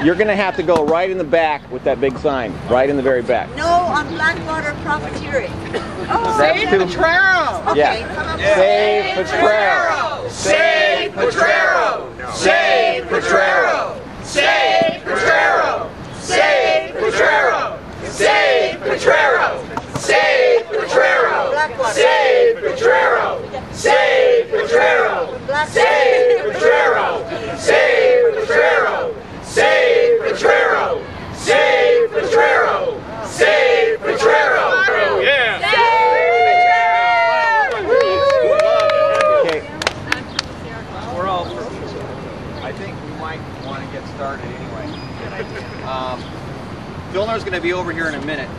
You're going to have to go right in the back with that big sign, right in the very back. No, on Blackwater profiteering. Oh, save Potrero! Okay. Yeah. Save Potrero! Save Potrero! Save Potrero! Save Potrero! Save Potrero! Save Potrero! Save Potrero! Save Potrero! Save Potrero! Save Potrero! Save Potrero! Save Potrero! Save Potrero! Save Potrero! Yeah! Okay. We're all. I think we might want to get started anyway. Filner's going to be over here in a minute.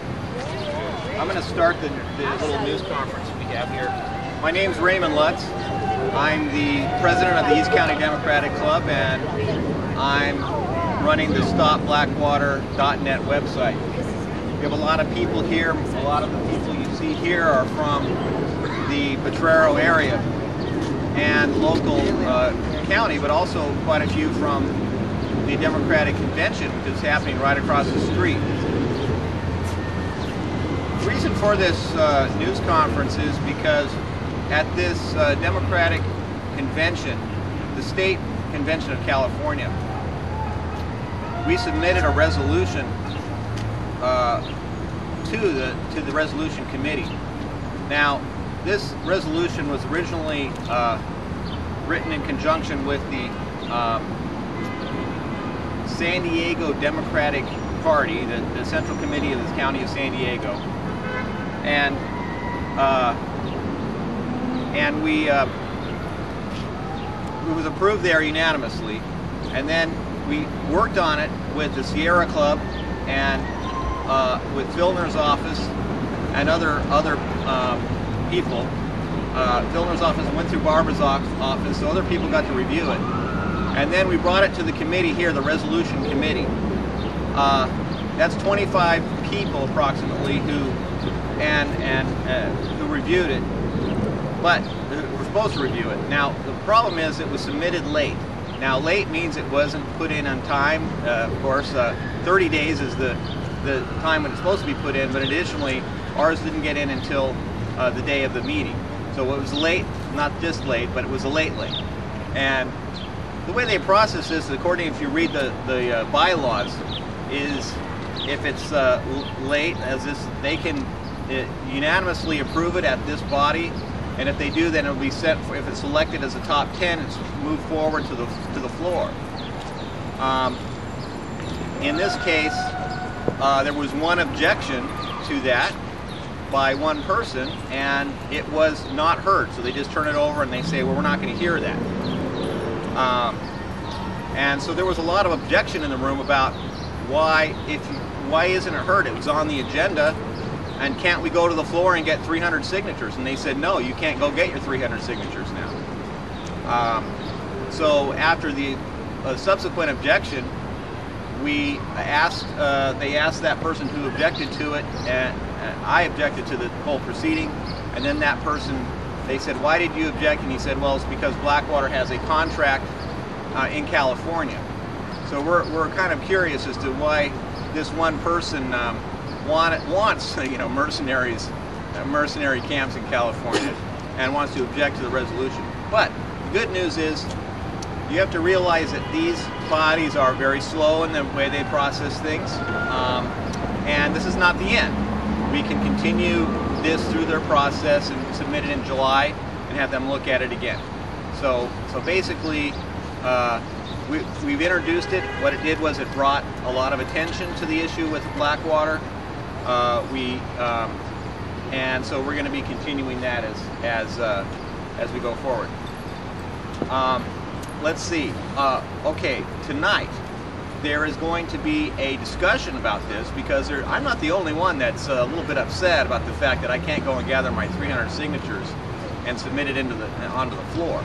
I'm going to start the little news conference we have here. My name's Raymond Lutz. I'm the president of the East County Democratic Club, and I'm running the StopBlackwater.net website. We have a lot of people here. A lot of the people you see here are from the Potrero area and local county, but also quite a few from the Democratic Convention, which is happening right across the street. The reason for this news conference is because at this Democratic Convention, the State Convention of California, we submitted a resolution to the resolution committee. Now, this resolution was originally written in conjunction with the San Diego Democratic Party, the Central Committee of the County of San Diego, and it was approved there unanimously. And then we worked on it with the Sierra Club and with Filner's office and other people. Filner's office went through Barbara's office, so other people got to review it. And then we brought it to the committee here, the resolution committee. That's 25 people approximately who reviewed it, but we're supposed to review it. Now the problem is it was submitted late. Now late means it wasn't put in on time. Of course, 30 days is the time when it's supposed to be put in, but additionally ours didn't get in until the day of the meeting. So it was late, not just late, but it was a late. And the way they process this, according if you read the bylaws, is if it's late, as this, they can unanimously approve it at this body, and if they do, then it'll be sent. If it's selected as a top 10, it's moved forward to the floor. In this case, there was one objection to that by one person, and it was not heard. So they just turn it over and they say, well, we're not going to hear that. And so there was a lot of objection in the room about why isn't it heard? It was on the agenda, and can't we go to the floor and get 300 signatures? And they said, no, you can't go get your 300 signatures now. So after the subsequent objection, we asked, they asked that person who objected to it, and I objected to the whole proceeding, and then that person, they said, why did you object? And he said, well, it's because Blackwater has a contract in California. So we're kind of curious as to why this one person wants mercenary camps in California and wants to object to the resolution. But the good news is you have to realize that these bodies are very slow in the way they process things, and this is not the end. We can continue this through their process and submit it in July and have them look at it again. So basically, we've introduced it. What it did was it brought a lot of attention to the issue with Blackwater. And so we're going to be continuing that as we go forward. Let's see. Okay, tonight there is going to be a discussion about this because I'm not the only one that's a little bit upset about the fact that I can't go and gather my 300 signatures and submit it onto the floor.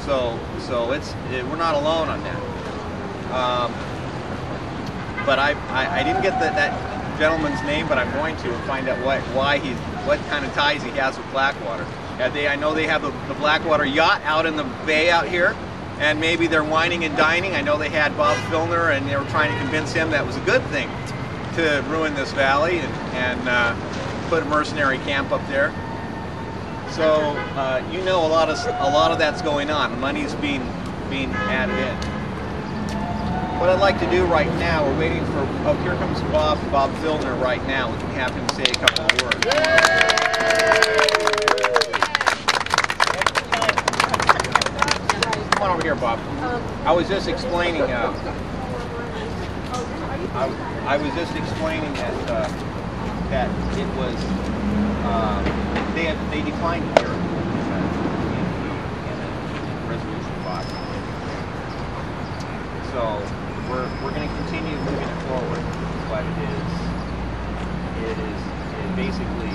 So we're not alone on that. But I didn't get that gentleman's name, but I'm going to find out what kind of ties he has with Blackwater. I know they have the Blackwater yacht out in the bay out here, and maybe they're whining and dining. I know they had Bob Filner, and they were trying to convince him that was a good thing to ruin this valley and put a mercenary camp up there. So you know, a lot of that's going on. Money's being added in. What I'd like to do right now, we're waiting for, oh, here comes Bob Filner right now. We can have him say a couple of words. Come on over here, Bob. I was just explaining, I was just explaining that it was, they declined it here in Resolution 5. So we're going to continue moving it forward, but it is basically,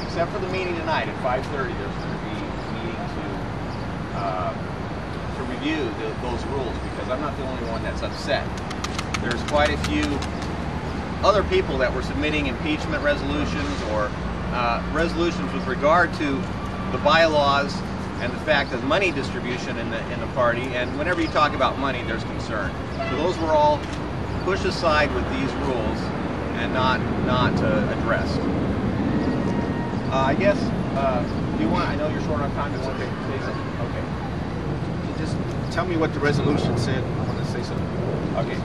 except for the meeting tonight at 5:30, there's going to be a meeting to review those rules, because I'm not the only one that's upset. There's quite a few other people that were submitting impeachment resolutions or resolutions with regard to the bylaws and the fact of money distribution in the party. And whenever you talk about money, there's concern. So those were all pushed aside with these rules and not addressed. I guess, do you want? I know you're short on time. Do you want to say something? Okay. You just tell me what the resolution said. I want to say something. Okay.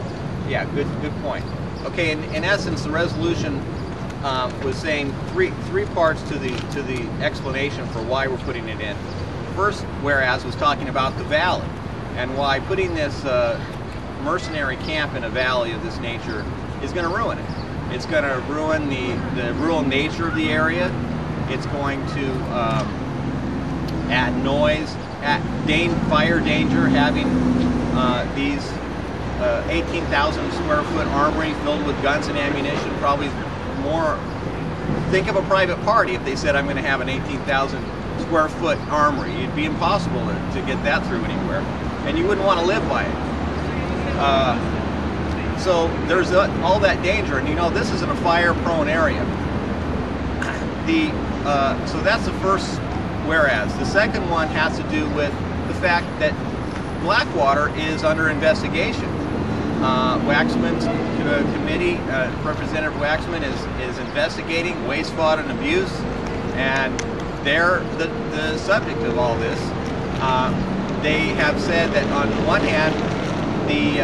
Yeah. Good point. Okay. In essence, the resolution was saying three parts to the explanation for why we're putting it in. First, whereas, was talking about the valley and why putting this mercenary camp in a valley of this nature is going to ruin it. It's going to ruin the rural nature of the area. It's going to add noise, add fire danger, having these 18,000 square foot armory filled with guns and ammunition. Probably more. Think of a private party if they said, I'm going to have an 18,000 square foot armory. It'd be impossible to get that through anywhere, and you wouldn't want to live by it. So there's all that danger, and you know, this isn't a fire-prone area. So that's the first whereas. The second one has to do with the fact that Blackwater is under investigation. Waxman's committee, Representative Waxman is investigating waste, fraud, and abuse, and they're the subject of all this. They have said that on one hand, the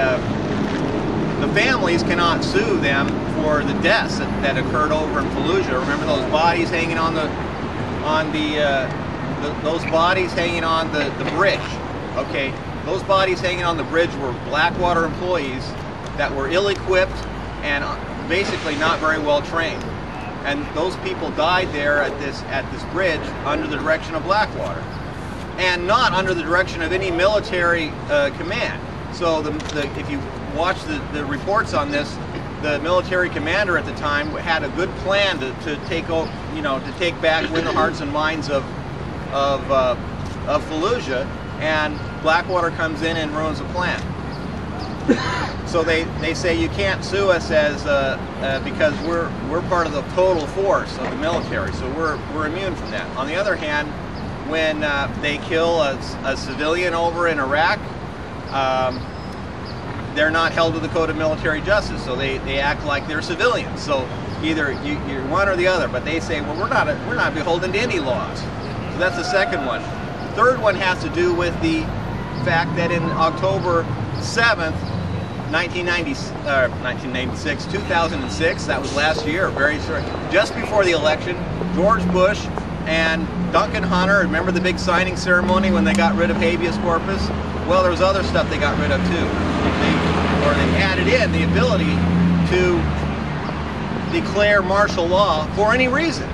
families cannot sue them for the deaths that occurred over in Fallujah. Remember those bodies hanging on those bodies hanging on the bridge? Okay, those bodies hanging on the bridge were Blackwater employees that were ill-equipped and basically not very well trained. And those people died there at this bridge under the direction of Blackwater, and not under the direction of any military command. So if you watch the reports on this, the military commander at the time had a good plan to take back, win the hearts and minds of Fallujah, and Blackwater comes in and ruins the plan. So they say you can't sue us as because we're part of the total force of the military, so we're immune from that. On the other hand, when they kill a civilian over in Iraq, they're not held to the code of military justice, so they act like they're civilians. So either you're one or the other. But they say, well, we're not beholden to any laws. So that's the second one. The third one has to do with the fact that in October 7th, 1996, 2006, that was last year, just before the election, George Bush and Duncan Hunter, remember the big signing ceremony when they got rid of habeas corpus? Well, there was other stuff they got rid of too. They added in the ability to declare martial law for any reason.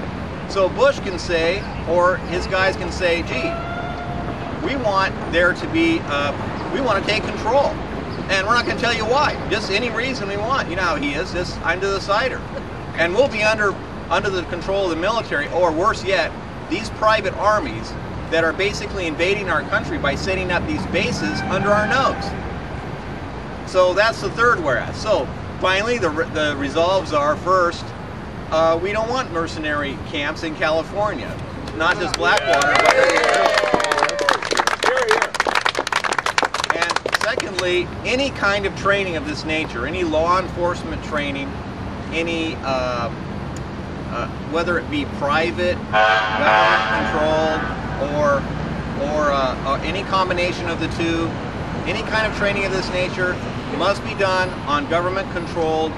So Bush can say, or his guys can say, gee, we want there to be, we want to take control. And we're not going to tell you why. Just any reason we want. You know how he is, just I'm the decider. And we'll be under the control of the military, or worse yet, these private armies that are basically invading our country by setting up these bases under our nose. So that's the third whereas. So finally, the resolves are, first, we don't want mercenary camps in California. Not just Blackwater, but basically, any kind of training of this nature, any law enforcement training, any whether it be private, government controlled, or any combination of the two, any kind of training of this nature must be done on government-controlled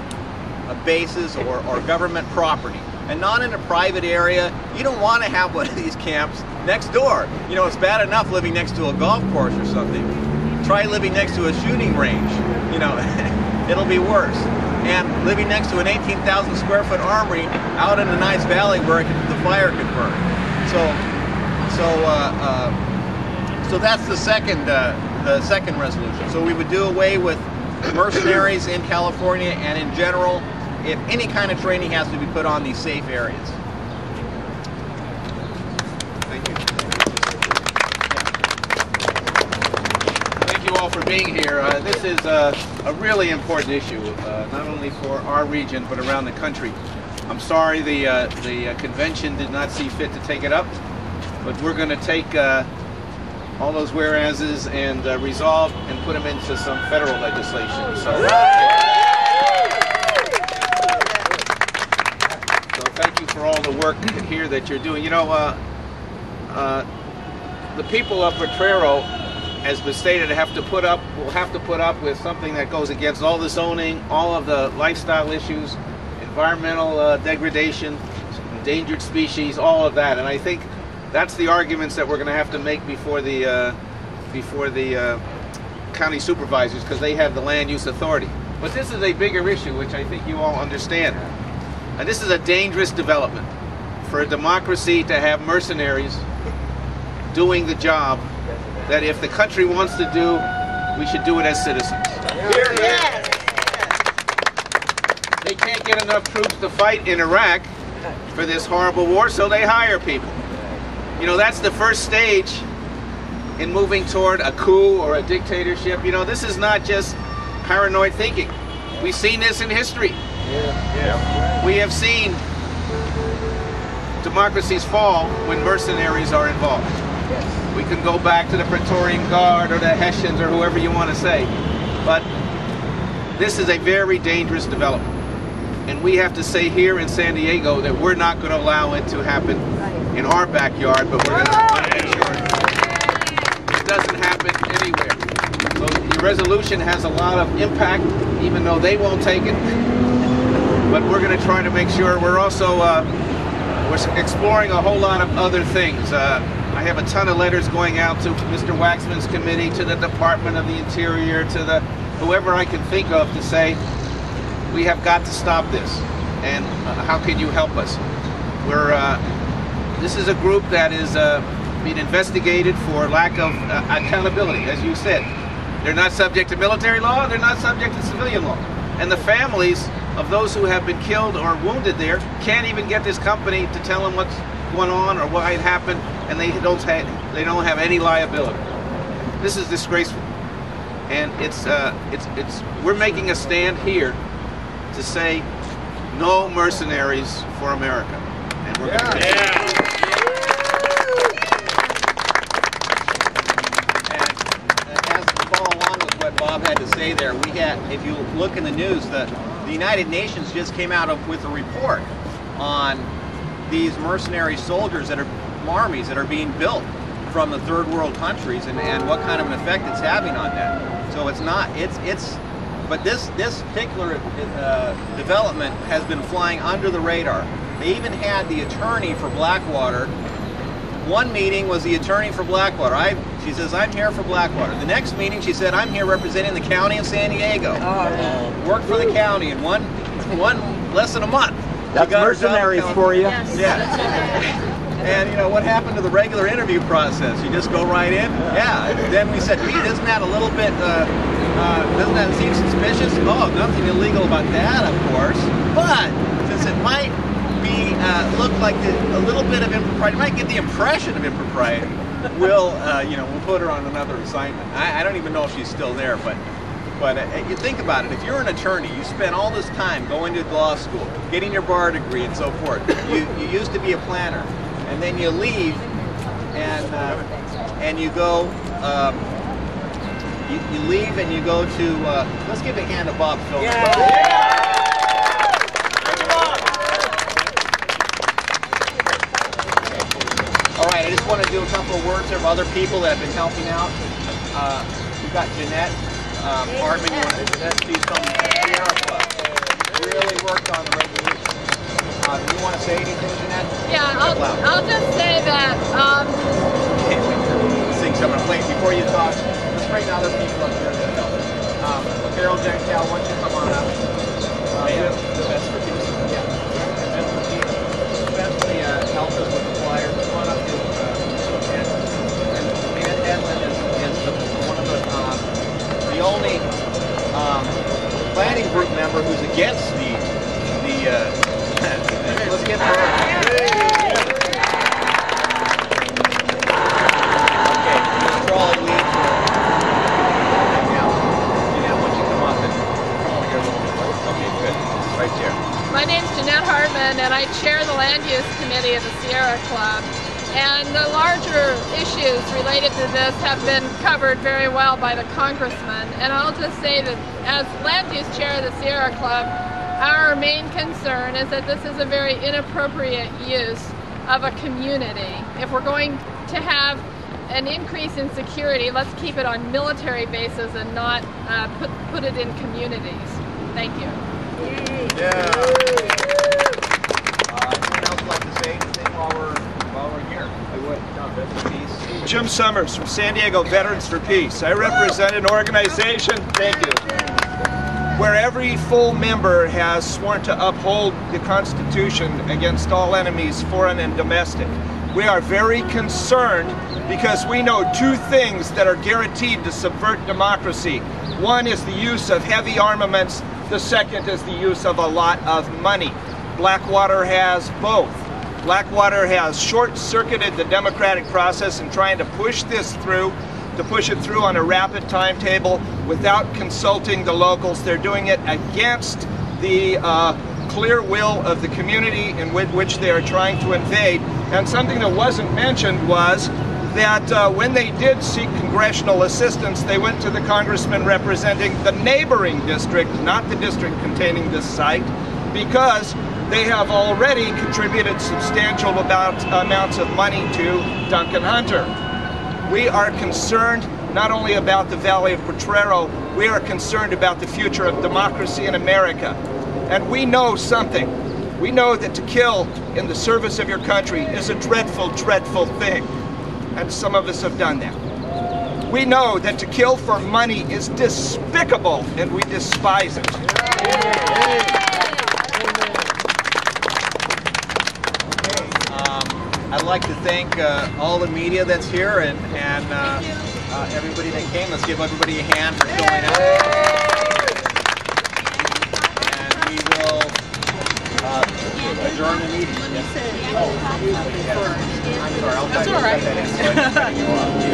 bases or government property, and not in a private area. You don't want to have one of these camps next door. You know, it's bad enough living next to a golf course or something. Try living next to a shooting range. You know, it'll be worse. And living next to an 18,000 square foot armory out in a nice valley where the fire could burn. So that's the second resolution. So we would do away with mercenaries in California, and in general, if any kind of training has to be put on these safe areas. Thank you. Thank you all for being here. This is a really important issue, not only for our region, but around the country. I'm sorry the convention did not see fit to take it up, but we're going to take all those whereases and resolve and put them into some federal legislation. So thank you for all the work here that you're doing. You know, the people of Potrero, as was stated, will have to put up with something that goes against all the zoning, all of the lifestyle issues, environmental degradation, endangered species, all of that. And I think that's the arguments that we're going to have to make before the county supervisors, because they have the land use authority. But this is a bigger issue, which I think you all understand. And this is a dangerous development for a democracy to have mercenaries doing the job that if the country wants to do, we should do it as citizens. Yes. They can't get enough troops to fight in Iraq for this horrible war, so they hire people. You know, that's the first stage in moving toward a coup or a dictatorship. You know, this is not just paranoid thinking. We've seen this in history. Yeah. We have seen democracies fall when mercenaries are involved. Yes. We can go back to the Praetorian Guard or the Hessians or whoever you want to say. But this is a very dangerous development. And we have to say here in San Diego that we're not going to allow it to happen in our backyard, but we're going to make sure it doesn't happen anywhere. So the resolution has a lot of impact, even though they won't take it. But we're going to try to make sure we're also we're exploring a whole lot of other things. I have a ton of letters going out to Mr. Waxman's committee, to the Department of the Interior, to whoever I can think of to say, we have got to stop this, and how can you help us? This is a group that is being investigated for lack of accountability, as you said. They're not subject to military law, they're not subject to civilian law. And the families of those who have been killed or wounded there can't even get this company to tell them what's going on or what had happened, and they don't have any liability. This is disgraceful. And we're making a stand here to say no mercenaries for America. And we're going to as to follow along with what Bob had to say there, if you look in the news, the United Nations just came out with a report on these mercenary soldiers armies that are being built from the third world countries, and what kind of an effect it's having on that. So but this particular development has been flying under the radar. They even had the attorney for Blackwater. One meeting was the attorney for Blackwater. She says, I'm here for Blackwater. The next meeting she said, I'm here representing the county of San Diego. Worked for the county in less than a month. That's mercenaries for you. Yes. Yeah. And you know, what happened to the regular interview process? You just go right in? Yeah. Then we said, Pete, isn't that a little bit, doesn't that seem suspicious? Oh, nothing illegal about that, of course. But since it might be, look like a little bit of impropriety, might get the impression of impropriety, we'll put her on another assignment. I don't even know if she's still there, but you think about it. If you're an attorney, you spend all this time going to law school, getting your bar degree and so forth. You used to be a planner. And then you leave, and you go you leave and you go to, let's give a hand to Bob Filner. All right, I just want to do a couple of words of other people that have been helping out. We've got Jeanette Hartman. She's from the Sierra Club. Really worked on the resolution. Do you want to say anything, Jeanette? Yeah, I'll just say that. Sing some of the plays before you talk. Let's bring other people up here to help. Carol Jankel, why don't you come on up? The best for you. Yeah. Especially help us with the flyers. Come on up to and Edlin is one of the only planning group member who's against the let's get her. My name's Jeanette Hartman, and I chair the Land Use Committee of the Sierra Club. And the larger issues related to this have been covered very well by the congressman. And I'll just say that as Land Use Chair of the Sierra Club, our main concern is that this is a very inappropriate use of a community. If we're going to have an increase in security, let's keep it on military bases and not put it in communities. Thank you. Yeah. Anyone else like to say anything while we're here? I would. Veterans for Peace. Jim Summers from San Diego Veterans for Peace. I represent an organization, thank you, where every full member has sworn to uphold the Constitution against all enemies, foreign and domestic. We are very concerned because we know two things that are guaranteed to subvert democracy. One is the use of heavy armaments. The second is the use of a lot of money. Blackwater has both. Blackwater has short-circuited the democratic process in trying to push this through, to push it through on a rapid timetable without consulting the locals. They're doing it against the clear will of the community in which they are trying to invade. And something that wasn't mentioned was that when they did seek congressional assistance, they went to the congressman representing the neighboring district, not the district containing this site, because they have already contributed substantial amounts of money to Duncan Hunter. We are concerned not only about the Valley of Potrero, we are concerned about the future of democracy in America. And we know something. We know that to kill in the service of your country is a dreadful, dreadful thing. And some of us have done that. We know that to kill for money is despicable, and we despise it. I'd like to thank all the media that's here and everybody that came. Let's give everybody a hand for showing up. And we will adjourn the meeting. That's all right.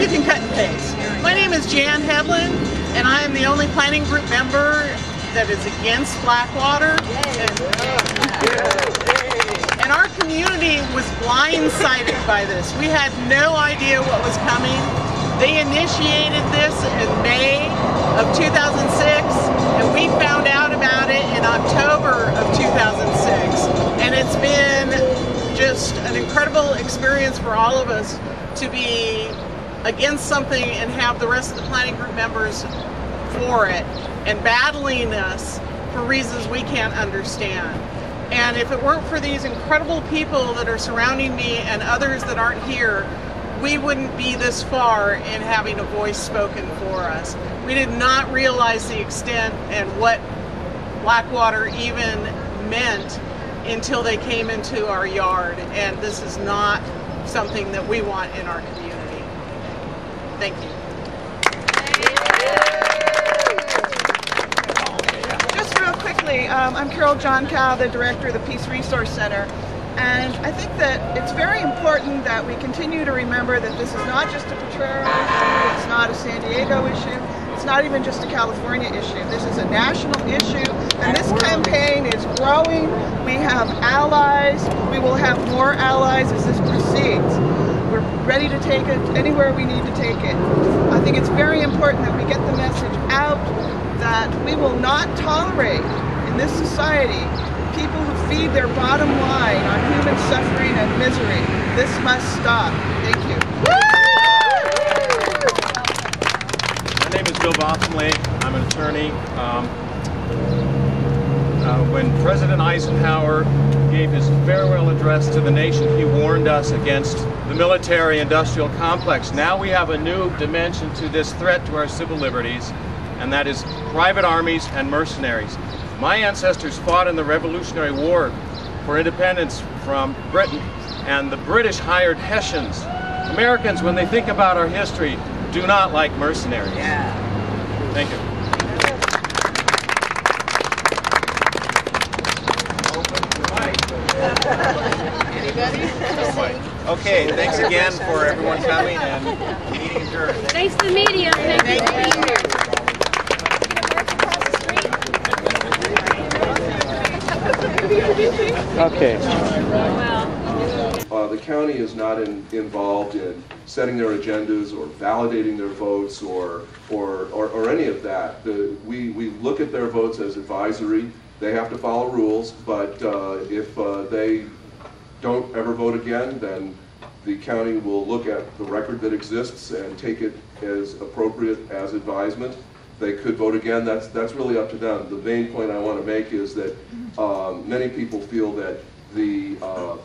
You can cut and paste. My name is Jan Hedlund, and I am the only planning group member that is against Blackwater. And our community was blindsided by this. We had no idea what was coming. They initiated this in May of 2006, and we found out about it in October of 2006. And it's been just an incredible experience for all of us to be against something and have the rest of the planning group members for it and battling us for reasons we can't understand. And if it weren't for these incredible people that are surrounding me and others that aren't here, we wouldn't be this far in having a voice spoken for us. We did not realize the extent and what Blackwater even meant until they came into our yard, and this is not something that we want in our community. Thank you. Just real quickly, I'm Carol Jonkow, the director of the Peace Resource Center, and I think that it's very important that we continue to remember that this is not just a Potrero issue, it's not a San Diego issue, it's not even just a California issue. This is a national issue, and this campaign is growing. We have allies. We will have more allies as this proceeds. We're ready to take it anywhere we need to take it. I think it's very important that we get the message out that we will not tolerate in this society people who feed their bottom line on human suffering and misery. This must stop. Thank you. My name is Bill Bottomley. I'm an attorney. When President Eisenhower gave his farewell address to the nation, he warned us against the military-industrial complex. Now we have a new dimension to this threat to our civil liberties, and that is private armies and mercenaries. My ancestors fought in the Revolutionary War for independence from Britain, and the British hired Hessians. Americans, when they think about our history, do not like mercenaries. Yeah. Thank you. Okay, thanks again for everyone coming, and meeting adjourned. Thanks to the media. Thank you. Okay. The county is not involved in setting their agendas or validating their votes or any of that. We look at their votes as advisory. They have to follow rules, but if they don't ever vote again, then the county will look at the record that exists and take it as appropriate as advisement. They could vote again. That's really up to them. The main point I want to make is that many people feel that the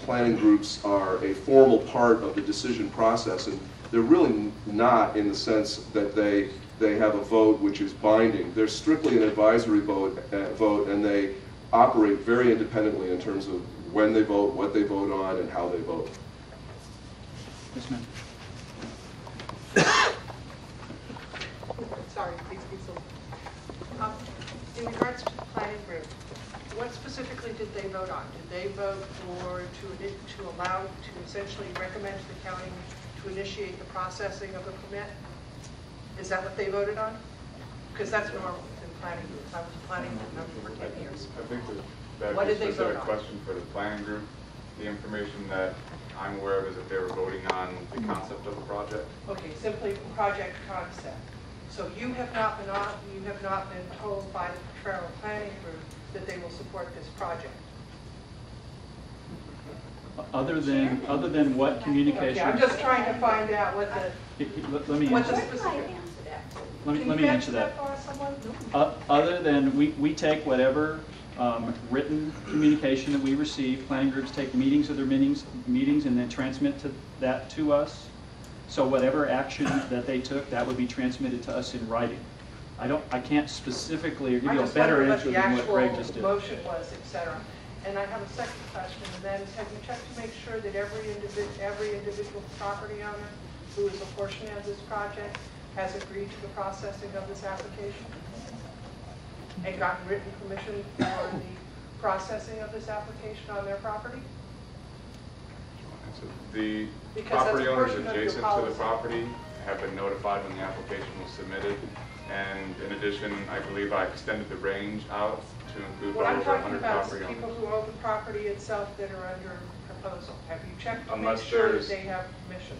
planning groups are a formal part of the decision process, and they're really not, in the sense that they have a vote which is binding. They're strictly an advisory vote, and they operate very independently in terms of when they vote, what they vote on, and how they vote. Yes, ma'am. Sorry, please be so. In regards to the planning group, what specifically did they vote on? Did they vote for to allow, to essentially recommend to the county to initiate the processing of the permit? Is that what they voted on? Because that's normal in planning groups. I was a planning group member for 10 years. I think that What was did a they vote specific on? question for the planning group. The information that I'm aware of is that they were voting on the concept of the project. Okay, simply project concept. So you have not been told by the Potrero Planning Group that they will support this project. Other than what communication? Okay, I'm just trying to find out what the Let me what the answer. specific. Let me answer that. Other than we take whatever written communication that we receive, planning groups take meetings of their meetings and then transmit that to us. So whatever action that they took, that would be transmitted to us in writing. I can't specifically give you a better answer than what Greg just did. Motion was, etc. And I have a second question, and that is, have you checked to make sure that every individual property owner who is a portion of this project has agreed to the processing of this application and gotten written permission for the processing of this application on their property? So the Because property that's a owners portion of your adjacent to the policy. property have been notified when the application was submitted. And in addition, I believe I extended the range out to include What well I'm over talking 100 about is property people owners. who own the property itself that are under proposal. Have you checked to make Unless sure that there's- they have permission?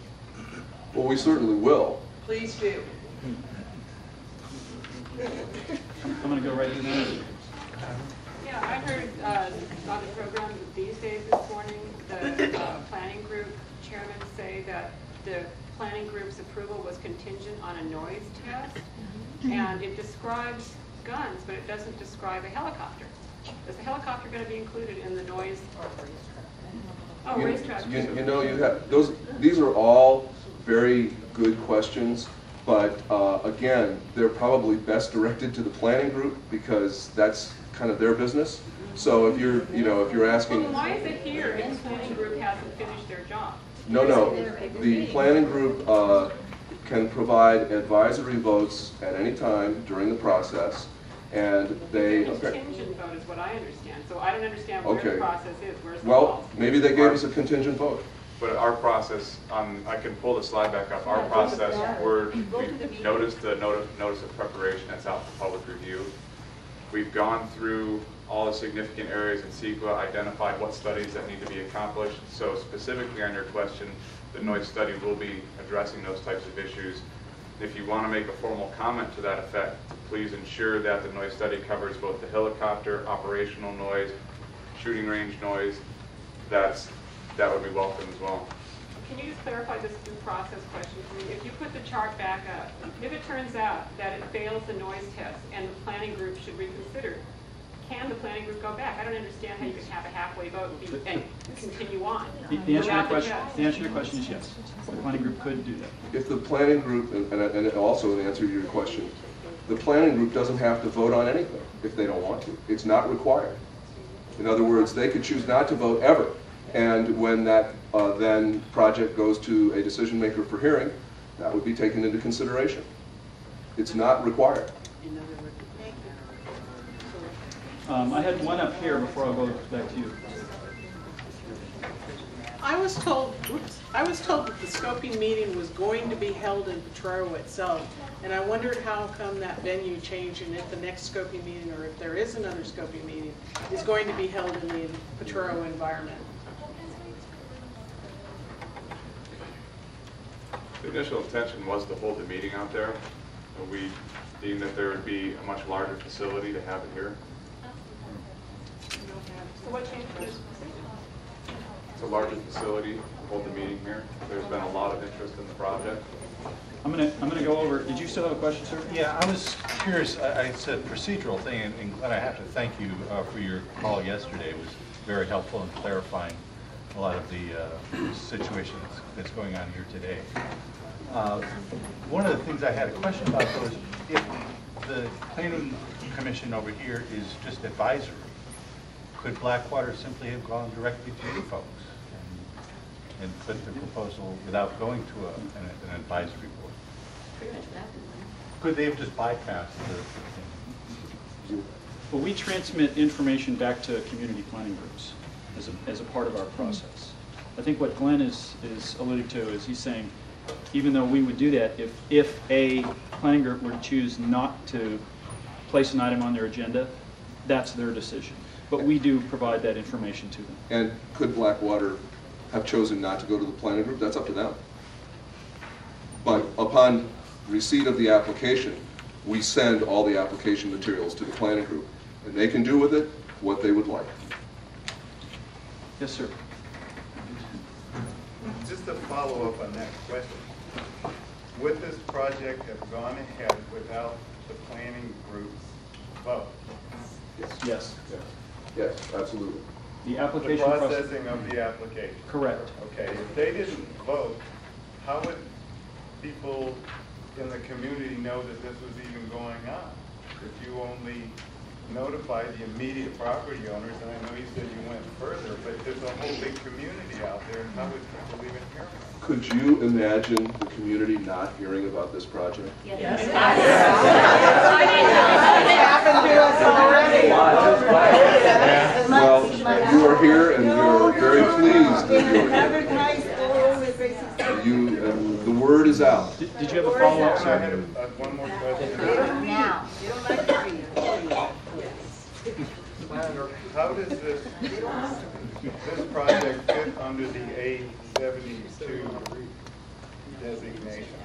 Well, we certainly will. Please do. I'm going to go right to that. Yeah, I heard on the program these days this morning, the planning group chairman say that the planning group's approval was contingent on a noise test, and it describes guns, but it doesn't describe a helicopter. Is the helicopter going to be included in the noise? Oh, racetrack. You know, you have those. These are all very good questions, but again, they're probably best directed to the planning group because that's kind of their business. So if you're asking, Well, why is it here if the planning group hasn't finished their job? no, the planning group can provide advisory votes at any time during the process, and they. Contingent vote is what I understand. So I don't understand where Okay. the process is. Where's the Well, law? maybe they gave us a contingent vote. But our process, I can pull the slide back up. Our process, we noticed the notice of preparation that's out for public review. We've gone through all the significant areas in CEQA, identified what studies that need to be accomplished. So specifically on your question, the noise study will be addressing those types of issues. If you want to make a formal comment to that effect, please ensure that the noise study covers both the helicopter operational noise, shooting range noise. That would be welcome as well. Can you just clarify this due process question for me? If you put the chart back up, if it turns out that it fails the noise test and the planning group should reconsider, can the planning group go back? I don't understand how you can have a halfway vote and continue on. The answer to your question is yes. The planning group could do that. If the planning group, and also in answer to your question, the planning group doesn't have to vote on anything if they don't want to. It's not required. In other words, they could choose not to vote ever. And when that then project goes to a decision maker for hearing, that would be taken into consideration. It's not required. I had one up here before I'll go back to you. I was told that the scoping meeting was going to be held in Potrero itself, and I wondered how come that venue changed, and if the next scoping meeting, or if there is another scoping meeting, is going to be held in the Potrero environment. The initial intention was to hold the meeting out there. We deemed that there would be a much larger facility to have it here. So what changed the decision? It's a larger facility to hold the meeting here. There's been a lot of interest in the project. I'm gonna go over. Did you still have a question, sir? Yeah, I was curious. It's a procedural thing, and Glenn, I have to thank you for your call yesterday. It was very helpful in clarifying a lot of the situation that's going on here today. One of the things I had a question about though is if the planning commission over here is just advisory, could Blackwater simply have gone directly to you folks and put the proposal without going to an advisory board? Could they have just bypassed the Well, we transmit information back to community planning groups as a part of our process. I think what Glenn is alluding to is he's saying, even though we would do that, if a planning group were to choose not to place an item on their agenda, that's their decision. But we do provide that information to them. And could Blackwater have chosen not to go to the planning group? That's up to them. But upon receipt of the application, we send all the application materials to the planning group, and they can do with it what they would like. Yes, sir. Just to follow up on that question, would this project have gone ahead without the planning group's vote? Yes. Yes, absolutely. The application the processing of the application. Correct. Okay, if they didn't vote, how would people in the community know that this was even going on? If you only notify the immediate property owners, and I know you said you went further, but there's a whole big community out there, and how would people even hear about it? Could you imagine the community not hearing about this project? Yes. Well, you are here and you're very pleased that you're here. And the word is out. Did you have a follow-up, sir? I had one more question. Now, you don't like to read. How does this project fit under the A72 designation?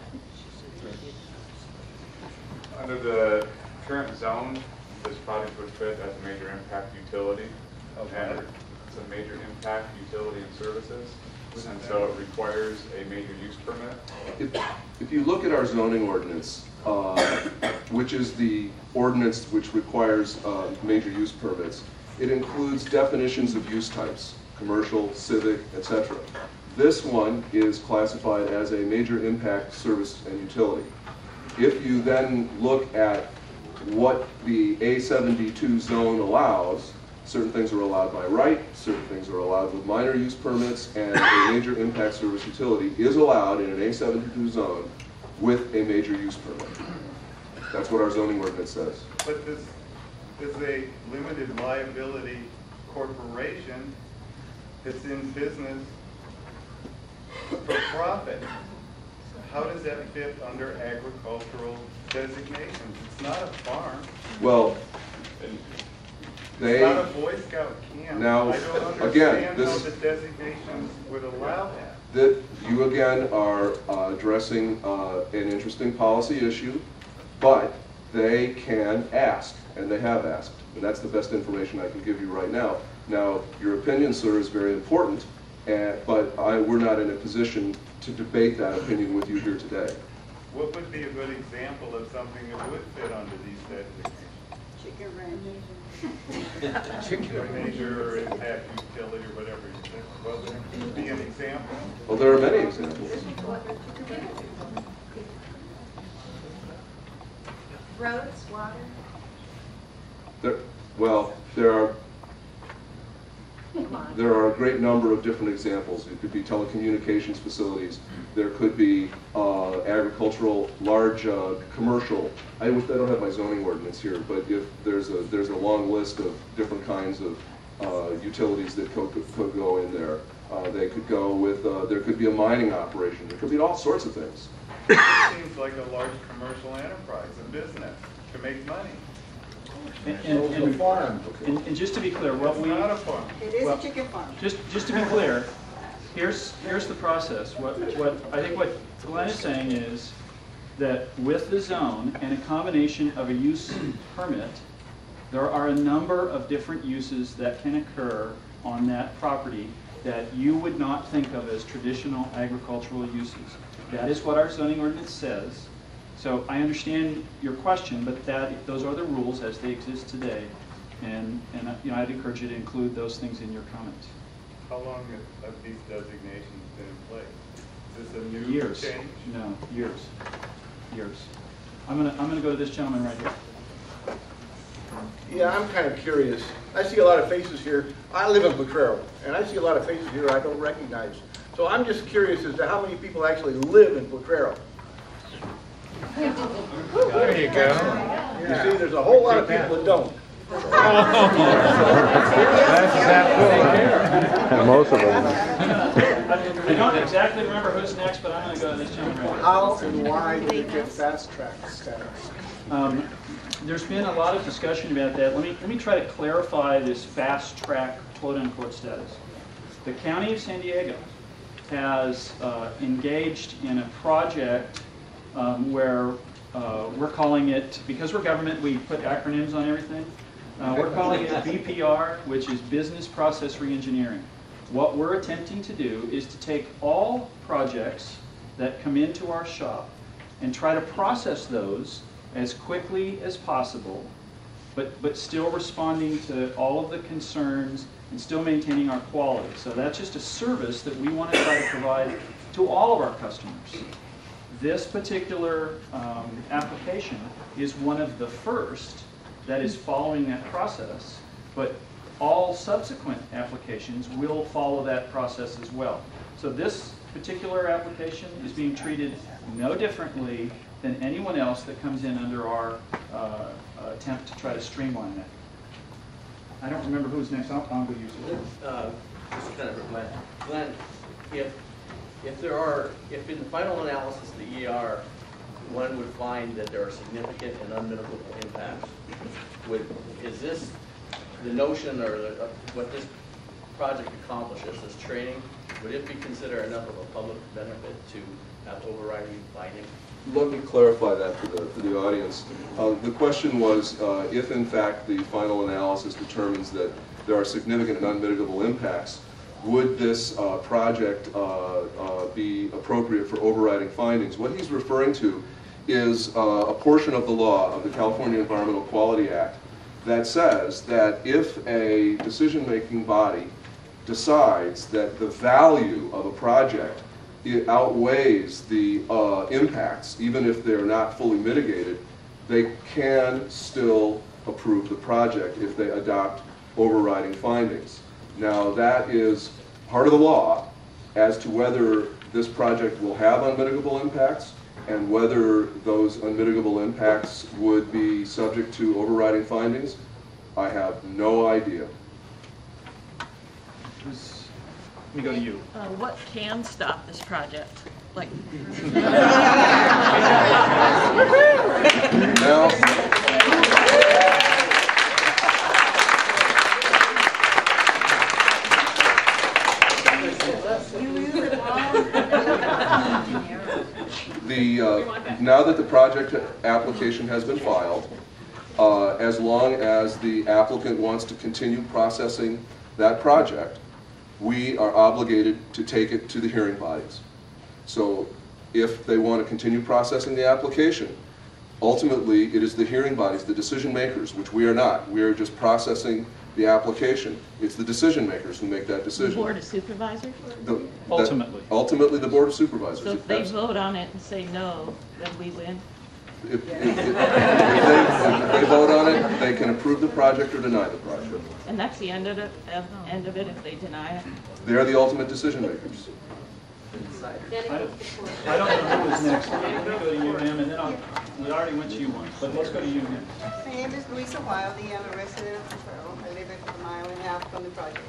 Under the current zone, this project would fit as a major impact utility. And it's a major impact utility and services. And so it requires a major use permit. If you look at our zoning ordinance, which is the ordinance which requires major use permits, it includes definitions of use types, commercial, civic, etc. This one is classified as a major impact service and utility. If you then look at what the A72 zone allows, certain things are allowed by right, certain things are allowed with minor use permits, and a major impact service utility is allowed in an A72 zone with a major use permit. That's what our zoning ordinance says. But this is a limited liability corporation that's in business for profit. How does that fit under agricultural designations? It's not a farm. Well, it's not a Boy Scout camp. Now, I don't understand again, how the designations would allow that. that you again are addressing an interesting policy issue, but they can ask, and they have asked, and that's the best information I can give you right now. Now, your opinion, sir, is very important, but we're not in a position to debate that opinion with you here today. What would be a good example of something that would fit under these designations? Chicken ranch. Chicken major impact utility or whatever you think. What would be an example? Well, there are many examples. Roads, water. There are a great number of different examples. It could be telecommunications facilities. There could be agricultural, large commercial. I don't have my zoning ordinance here, but if there's a long list of different kinds of utilities that could go in there. They could go with. There could be a mining operation. There could be all sorts of things. It seems like a large commercial enterprise, a business, to make money. And just to be clear, what we not a farm. It is a chicken farm. Just to be clear, here's the process. What I think what Glenn is saying is that with the zone and a combination of a use permit, there are a number of different uses that can occur on that property that you would not think of as traditional agricultural uses. That is what our zoning ordinance says. So I understand your question, but those are the rules as they exist today, and I'd encourage you to include those things in your comments. How long have these designations been in place? Is this a new Years. change? No, years. I'm gonna go to this gentleman right here. Yeah, I'm kind of curious. I see a lot of faces here. I live in Potrero, and I see a lot of faces here I don't recognize. So I'm just curious as to how many people actually live in Potrero. There you go. You see, there's a whole lot of people that don't. Most of them. I don't exactly remember who's next, but I'm going to go to this gentleman right here. How and why did it get fast track status? There's been a lot of discussion about that. Let me try to clarify this fast track quote unquote status. The County of San Diego has engaged in a project where we're calling it, because we're government, we put acronyms on everything. We're calling it BPR, which is Business Process Reengineering. What we're attempting to do is to take all projects that come into our shop and try to process those as quickly as possible, but still responding to all of the concerns and still maintaining our quality. So that's just a service that we want to try to provide to all of our customers. This particular application is one of the first that is following that process, but all subsequent applications will follow that process as well. So this particular application is being treated no differently than anyone else that comes in under our attempt to try to streamline that. I don't remember who's next. I'll go use it. Just kind of for Glenn. Glenn, if in the final analysis of the ER, one would find that there are significant and unmitigable impacts, is this the notion or what this project accomplishes, this training, would it be considered enough of a public benefit to have overriding finding? Let me clarify that for the audience. The question was, if in fact the final analysis determines that there are significant and unmitigable impacts, would this project be appropriate for overriding findings? What he's referring to is a portion of the law of the California Environmental Quality Act that says that if a decision-making body decides that the value of a project outweighs the impacts, even if they're not fully mitigated, they can still approve the project if they adopt overriding findings. Now, that is part of the law as to whether this project will have unmitigable impacts and whether those unmitigable impacts would be subject to overriding findings. I have no idea. Let me go to you. What can stop this project? Like. Now, Now that the project application has been filed, as long as the applicant wants to continue processing that project, we are obligated to take it to the hearing bodies. So if they want to continue processing the application, ultimately it is the hearing bodies, the decision makers, which we are not. We are just processing the application. It's the decision makers who make that decision. The Board of Supervisors? Ultimately the Board of Supervisors. So if they vote on it and say no, then we win? If they vote on it, they can approve the project or deny the project. And that's the end of it if they deny it? They are the ultimate decision makers. I don't know who is next. Let me go to you, ma'am, and then we already went to you once, but let's go to you next. My name is Luisa Wildy. I'm a resident of Potrero. I live a mile and a half from the project.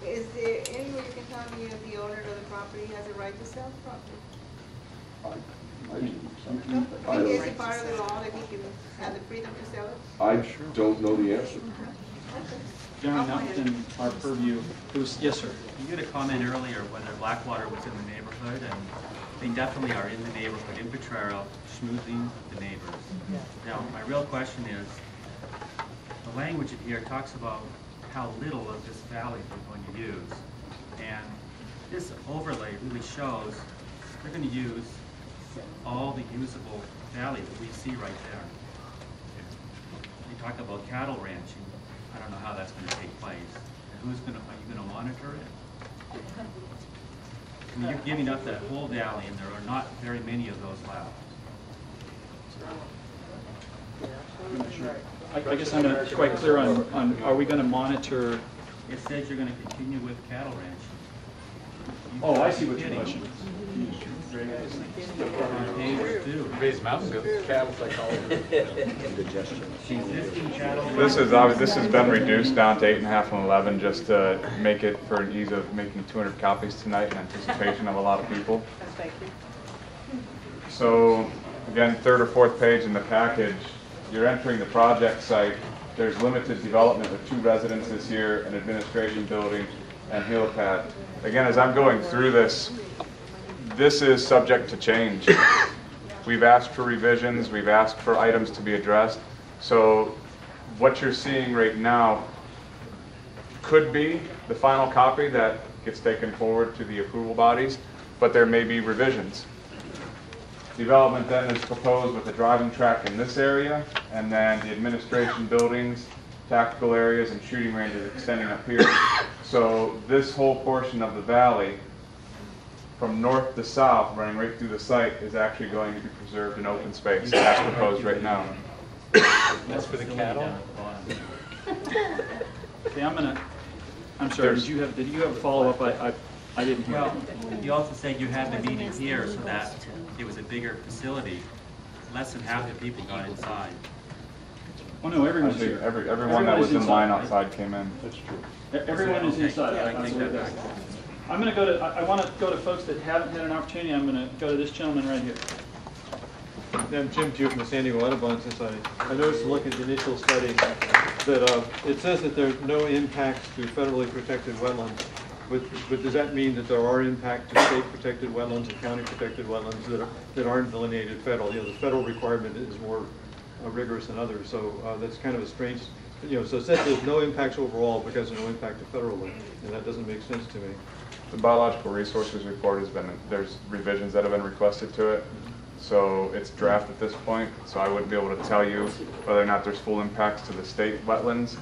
Is there any way you can tell me if the owner of the property has a right to sell the property? Is it part of the law that he can have the freedom to sell it? I don't know the answer. John, not within our purview. Yes, sir. You had a comment earlier whether Blackwater was in the neighborhood, and they definitely are in the neighborhood in Potrero, schmoozing the neighbors. Now, my real question is, the language in here talks about how little of this valley they're going to use, and this overlay really shows they're going to use all the usable valley that we see right there. You talk about cattle ranching. I don't know how that's going to take place. And are you going to monitor it? I mean, you're giving up that whole valley, and there are not very many of those left. I guess I'm not quite clear on are we going to monitor? It says you're going to continue with cattle ranching. Oh, I see what your question is. Raise mountain goats, cattle psychology. This has been reduced down to 8.5 and 11 just to make it for an ease of making 200 copies tonight in anticipation of a lot of people. Thank you. So again, third or fourth page in the package, you're entering the project site. There's limited development with 2 residences here, an administration building, and helipad. Again, as I'm going through this is subject to change. We've asked for revisions, we've asked for items to be addressed. So what you're seeing right now could be the final copy that gets taken forward to the approval bodies, but there may be revisions. Development then is proposed with a driving track in this area, and then the administration buildings, tactical areas, and shooting ranges extending up here. So this whole portion of the valley, from north to south, running right through the site, is actually going to be preserved in open space as proposed right now. That's for the cattle? Okay, I'm sorry, did you have a follow-up? I didn't hear. Well, you also said you had the meeting here so that it was a bigger facility. Less than half the people got inside. Oh no, everyone's here. Everyone that was in line outside came in. That's true. Everyone is inside. I'm going to go to. I want to go to folks that haven't had an opportunity. I'm going to go to this gentleman right here. I'm Jim Pugh from the San Diego Audubon Society. I noticed looking at the initial study that it says that there's no impacts to federally protected wetlands. But does that mean that there are impacts to state protected wetlands and county protected wetlands that aren't delineated federal? The federal requirement is more rigorous than others. So that's kind of a strange. So it says there's no impacts overall because there's no impact to federal land, and that doesn't make sense to me. The biological resources report there's revisions that have been requested to it. So it's draft at this point, so I wouldn't be able to tell you whether or not there's full impacts to the state wetlands.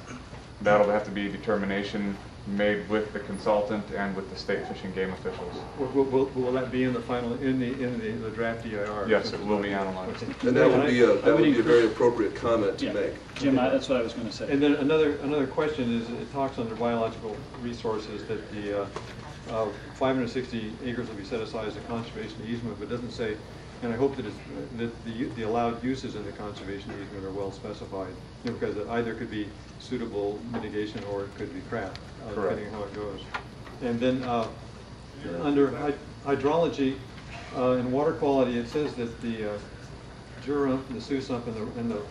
That'll have to be a determination made with the consultant and with the state fish and game officials. Will that be in the final in the draft DIR? Yes, it will be analyzed. And that would be a very appropriate comment to make. Jim, that's what I was going to say. And then another question is, it talks under biological resources that the 560 acres will be set aside as a conservation easement, but it doesn't say. And I hope that the allowed uses in the conservation easement are well specified, because it either could be suitable mitigation or it could be crap, depending on how it goes. And then under hydrology and water quality, it says that the Jura, the Susump, and the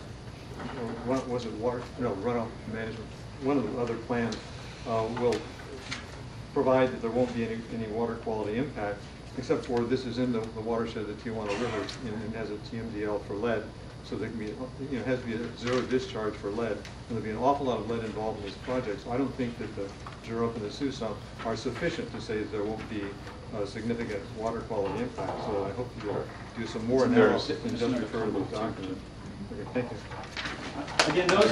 what was it, runoff management, one of the other plans will provide that there won't be any water quality impact. except for this is in the watershed of the Tijuana River and has a TMDL for lead, so there can be, has to be a zero discharge for lead, and there'll be an awful lot of lead involved in this project. So I don't think that the Jurup and the Susump are sufficient to say that there won't be significant water quality impact. So I hope you'll do some more analysis than just refer to the document. Okay, thank you. Again, those.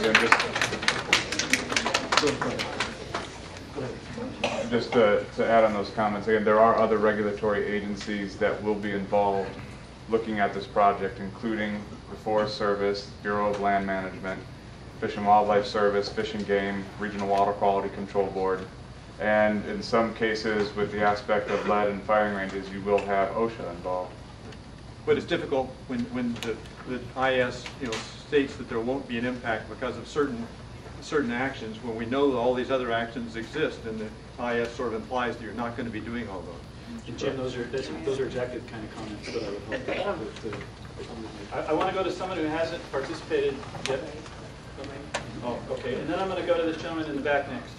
Just to add on those comments, again, there are other regulatory agencies that will be involved looking at this project, including the Forest Service, Bureau of Land Management, Fish and Wildlife Service, Fish and Game, Regional Water Quality Control Board, and in some cases with the aspect of lead and firing ranges, you will have OSHA involved. But it's difficult when the IS states that there won't be an impact because of certain actions, when we know that all these other actions exist, and the IS sort of implies that you're not going to be doing all those. And Jim, those are exactly the kind of comments that I would hope. I want to go to someone who hasn't participated yet. Oh, okay. And then I'm going to go to this gentleman in the back next.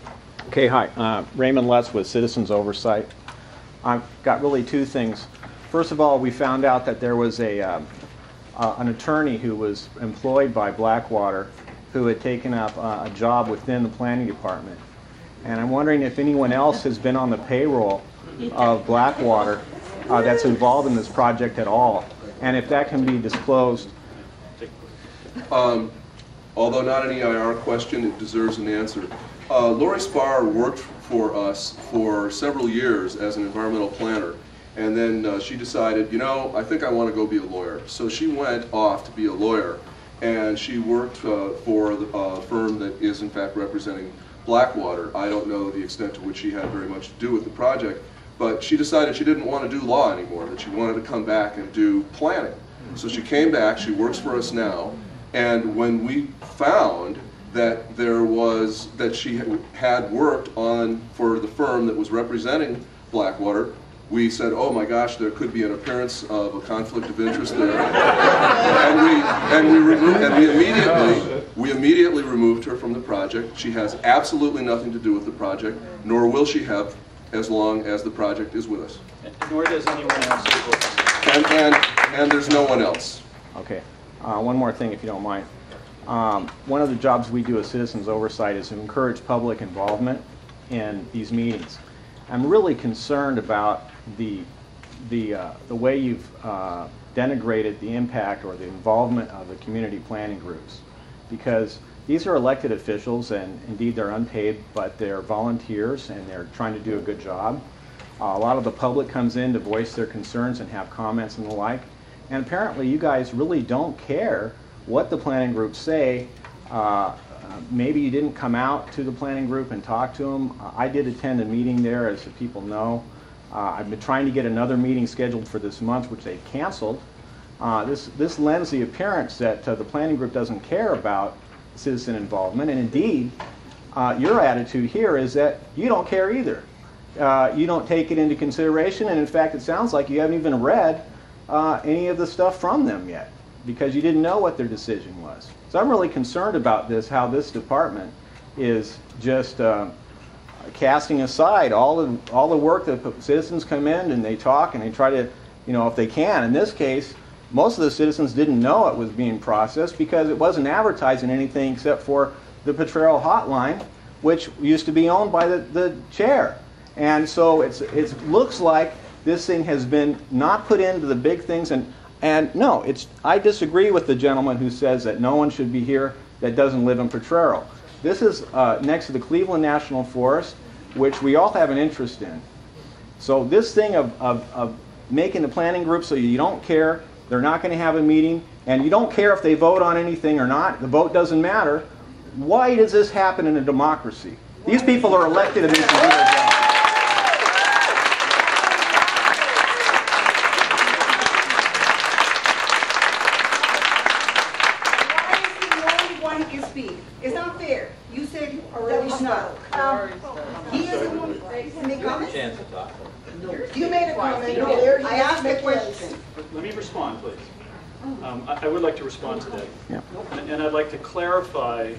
Okay, hi. Raymond Lutz with Citizens Oversight. I've got really two things. First of all, we found out that there was an attorney who was employed by Blackwater who had taken up a job within the planning department. And I'm wondering if anyone else has been on the payroll of Blackwater that's involved in this project at all, and if that can be disclosed. Although not an EIR question, it deserves an answer. Lori Spar worked for us for several years as an environmental planner, and then she decided, I think I want to go be a lawyer. So she went off to be a lawyer, and she worked for a firm that is in fact representing Blackwater. I don't know the extent to which she had very much to do with the project, but she decided she didn't want to do law anymore, that she wanted to come back and do planning. So she came back, she works for us now, and when we found that she had worked for the firm that was representing Blackwater, we said, oh my gosh, there could be an appearance of a conflict of interest there. we immediately removed her from the project. She has absolutely nothing to do with the project, nor will she have as long as the project is with us. Nor does anyone else. And there's no one else. Okay. One more thing, if you don't mind. One of the jobs we do as Citizens Oversight is to encourage public involvement in these meetings. I'm really concerned about the way you've denigrated the impact or the involvement of the community planning groups, because these are elected officials, and indeed they're unpaid, but they're volunteers and they're trying to do a good job. A lot of the public comes in to voice their concerns and have comments and the like, and apparently you guys really don't care what the planning groups say. Maybe you didn't come out to the planning group and talk to them. I did attend a meeting there, as the people know. I've been trying to get another meeting scheduled for this month, which they canceled. This lends the appearance that the planning group doesn't care about citizen involvement, and indeed, your attitude here is that you don't care either. You don't take it into consideration, and in fact, it sounds like you haven't even read any of the stuff from them yet, because you didn't know what their decision was. So I'm really concerned about this, how this department is just casting aside all the work that citizens come in and they talk and they try to, if they can. In this case, most of the citizens didn't know it was being processed because it wasn't advertising anything except for the Potrero hotline, which used to be owned by the chair. And so it looks like this thing has been not put into the big things. And no, I disagree with the gentleman who says that no one should be here that doesn't live in Potrero. This is next to the Cleveland National Forest, which we all have an interest in. So this thing of making the planning group so you don't care, they're not going to have a meeting, and you don't care if they vote on anything or not, the vote doesn't matter. Why does this happen in a democracy? These people are elected and they should do their job. It's not fair. You said you already spoke. He is the one that made comments. You made a comment. I asked a question. Let me respond, please. I would like to respond to that. Yeah. And I'd like to clarify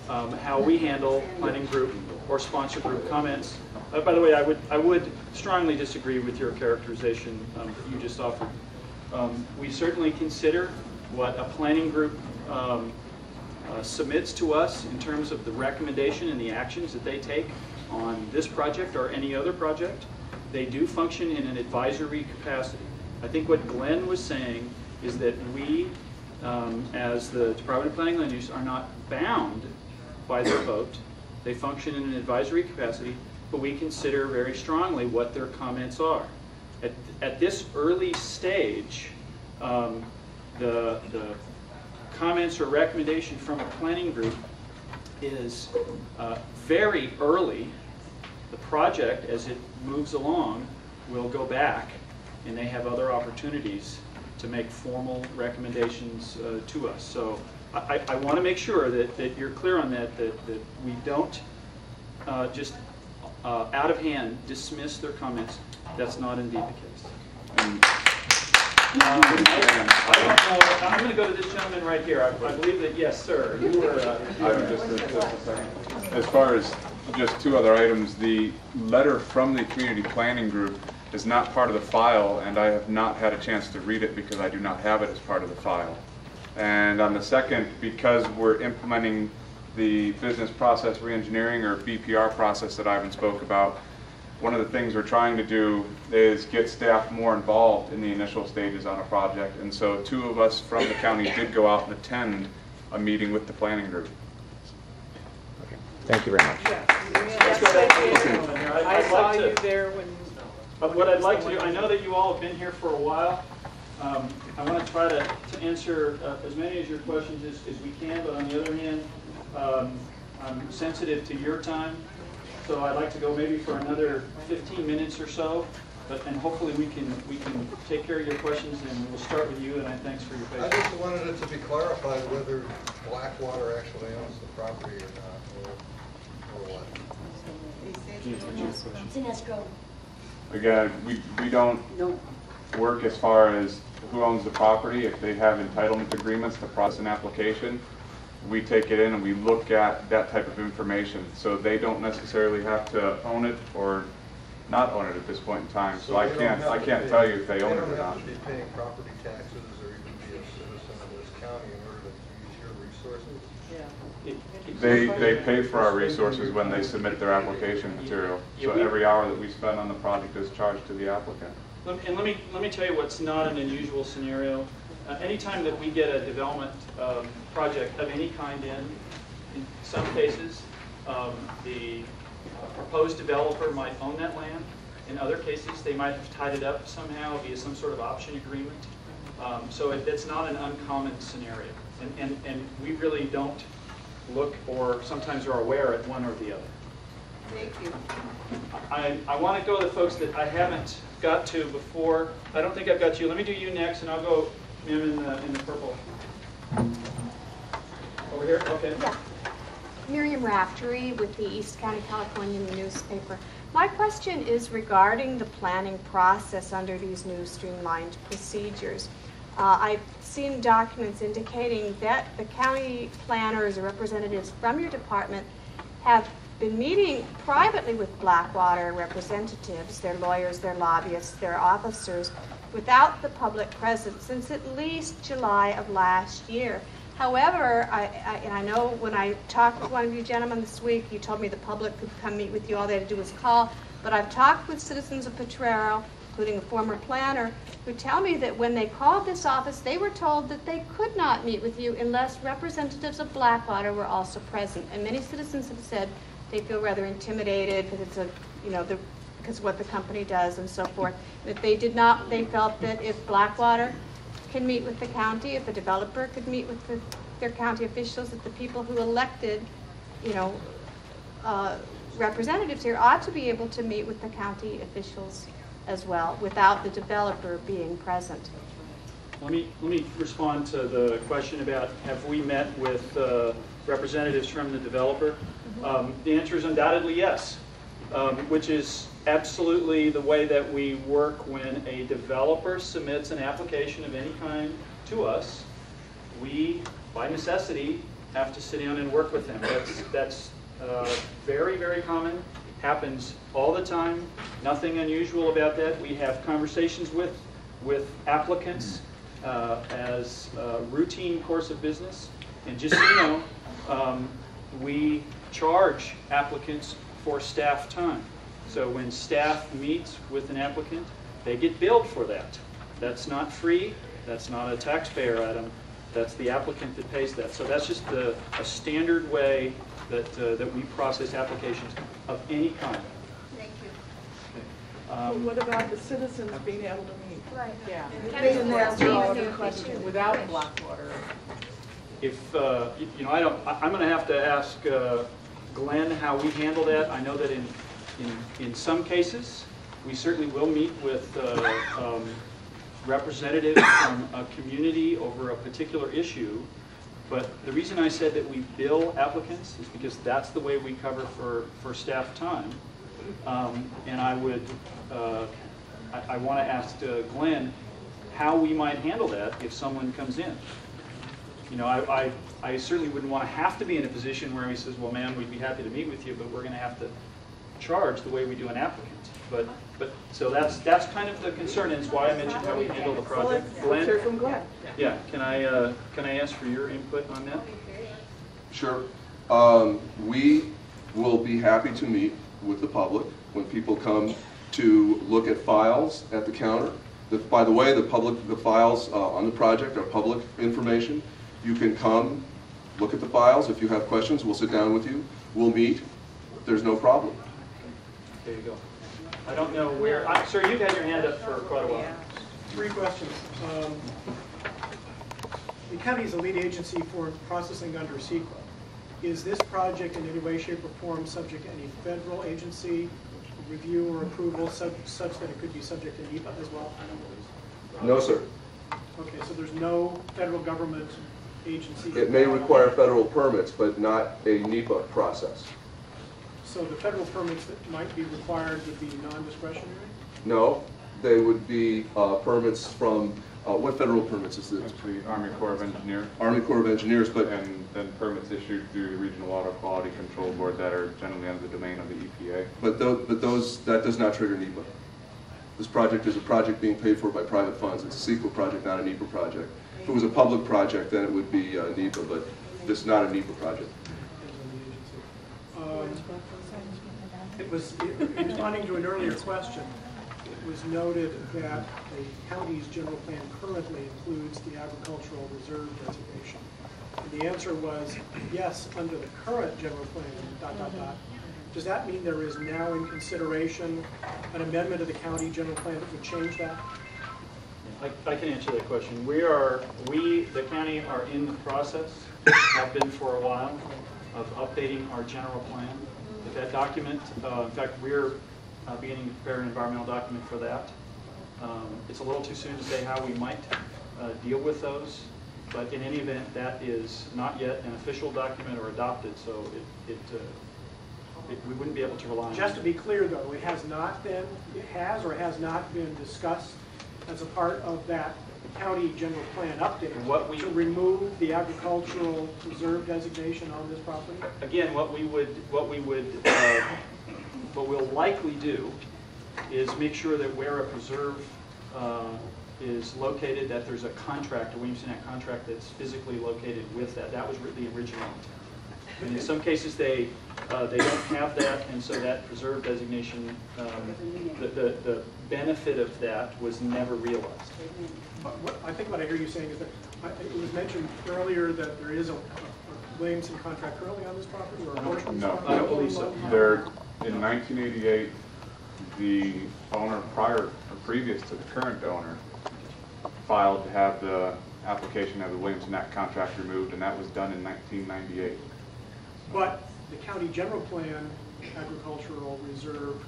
how we handle planning group or sponsor group comments. By the way, I would strongly disagree with your characterization that you just offered. We certainly consider what a planning group submits to us in terms of the recommendation and the actions that they take on this project or any other project. They do function in an advisory capacity. I think what Glenn was saying is that we, as the Department of Planning and Land Use, are not bound by their vote. They function in an advisory capacity, but we consider very strongly what their comments are. At this early stage, the comments or recommendation from a planning group is very early. The project, as it moves along, will go back, and they have other opportunities to make formal recommendations to us. So I want to make sure that you're clear on that we don't just out of hand dismiss their comments. That's not indeed the case. I'm going to go to this gentleman right here. I believe that, yes, sir. You were. Just a second. As far as just two other items, the letter from the community planning group is not part of the file, and I have not had a chance to read it because I do not have it as part of the file. And on the second, because we're implementing the business process reengineering or BPR process that Ivan spoke about, one of the things we're trying to do is get staff more involved in the initial stages on a project. And so 2 of us from the county did go out and attend a meeting with the planning group. Okay. Thank you very much. I saw you there when. But what I'd like to do, I know that you all have been here for a while. I want to try to answer as many of your questions as we can, but on the other hand, I'm sensitive to your time. So I'd like to go maybe for another 15 minutes or so, and hopefully we can take care of your questions, and we'll start with you, and thanks for your patience. I just wanted it to be clarified whether Blackwater actually owns the property or not, or what. It's in escrow. Again, we don't work as far as who owns the property. If they have entitlement agreements to process an application, we take it in and we look at that type of information. So they don't necessarily have to own it or not own it at this point in time. So I can't tell you if they own it or not. They don't have to be paying property taxes or even be a citizen of this county in order to use your resources? Yeah. They pay for our resources when they submit their application material. So every hour that we spend on the project is charged to the applicant. And let me tell you what's not an unusual scenario. Anytime that we get a development project of any kind in some cases, the proposed developer might own that land. In other cases, they might have tied it up somehow via some sort of option agreement. So it's not an uncommon scenario. And we really don't look or sometimes are aware at one or the other. Thank you. I want to go to the folks that I haven't got to before. I don't think I've got you. Let me do you next, and I'll go Mim in the purple. Over here? Okay. Yeah. Miriam Raftery with the East County Californian newspaper. My question is regarding the planning process under these new streamlined procedures. I've seen documents indicating that the county planners or representatives from your department have been meeting privately with Blackwater representatives, their lawyers, their lobbyists, their officers, without the public presence since at least July of last year. However, I know when I talked with one of you gentlemen this week, you told me the public could come meet with you, all they had to do was call, but I've talked with citizens of Potrero, including a former planner, who tell me that when they called this office, they were told that they could not meet with you unless representatives of Blackwater were also present. And many citizens have said they feel rather intimidated because it's because of what the company does and so forth. That they felt that if Blackwater can meet with the county, if a developer could meet with their county officials, that the people who elected, representatives here ought to be able to meet with the county officials as well, without the developer being present. Let me respond to the question about have we met with representatives from the developer. The answer is undoubtedly yes, which is absolutely the way that we work when a developer submits an application of any kind to us. We, by necessity, have to sit down and work with them. That's very, very common. Happens all the time. Nothing unusual about that. We have conversations with applicants as a routine course of business. And just so you know, we charge applicants for staff time. So when staff meets with an applicant, they get billed for that. That's not free. That's not a taxpayer item. That's the applicant that pays that. So that's just a standard way that we process applications of any kind. Thank you. Well, what about the citizens being able to meet? Right. Yeah. Without Blackwater. If you know, I'm going to have to ask Glenn how we handle that. I know that in some cases, we certainly will meet with representatives from a community over a particular issue. But the reason I said that we bill applicants is because that's the way we cover for staff time. And I would, I want to ask Glenn how we might handle that if someone comes in. You know, I certainly wouldn't want to have to be in a position where he says, well, ma'am, we'd be happy to meet with you, but we're going to have to charge the way we do an applicant. But so that's kind of the concern, and it's why I mentioned how we handle the project. Glenn? Hear from Glenn. Yeah, can I ask for your input on that? Sure. We will be happy to meet with the public when people come to look at files at the counter. By the way, the files on the project are public information. You can come, look at the files. If you have questions, we'll sit down with you. We'll meet. There's no problem. There you go. I don't know where, sir, you've had your hand up for quite a while. 3 questions. The county is the lead agency for processing under CEQA. Is this project in any way, shape, or form subject to any federal agency review or approval such that it could be subject to NEPA as well? No, sir. Okay, so there's no federal government agency. It may require federal permits, but not a NEPA process. So the federal permits that might be required would be non-discretionary? No, they would be permits from, what federal permits is this? Actually, Army Corps of Engineers. Army Corps of Engineers, but... And then permits issued through the Regional Water Quality Control Board that are generally under the domain of the EPA. But that does not trigger NEPA. This project is a project being paid for by private funds. It's a CEQA project, not a NEPA project. If it was a public project, then it would be NEPA, but this is not a NEPA project. Responding to an earlier question, it was noted that the county's general plan currently includes the agricultural reserve designation. And the answer was yes, under the current general plan, ... Does that mean there is now in consideration an amendment of the county general plan that would change that? I can answer that question. The county, are in the process, have been for a while, of updating our general plan. That document, in fact, we're beginning to prepare an environmental document for that. It's a little too soon to say how we might deal with those, but in any event, that is not yet an official document or adopted, so we wouldn't be able to rely on it. Just to be clear, though, it has not been discussed as a part of that county general plan update to remove the agricultural reserve designation on this property? Again, what we'll likely do is make sure that where a preserve is located, that there's a contract, a Williamson Act contract that's physically located with that. That was the original intent. And in some cases, they don't have that, and so that preserve designation, the benefit of that was never realized. I think what I hear you saying is that it was mentioned earlier that there is a Williamson contract currently on this property, or a portion of this property? I don't believe so. In 1988, the owner previous to the current owner filed to have the application of the Williamson Act contract removed, and that was done in 1998. But the county general plan agricultural reserve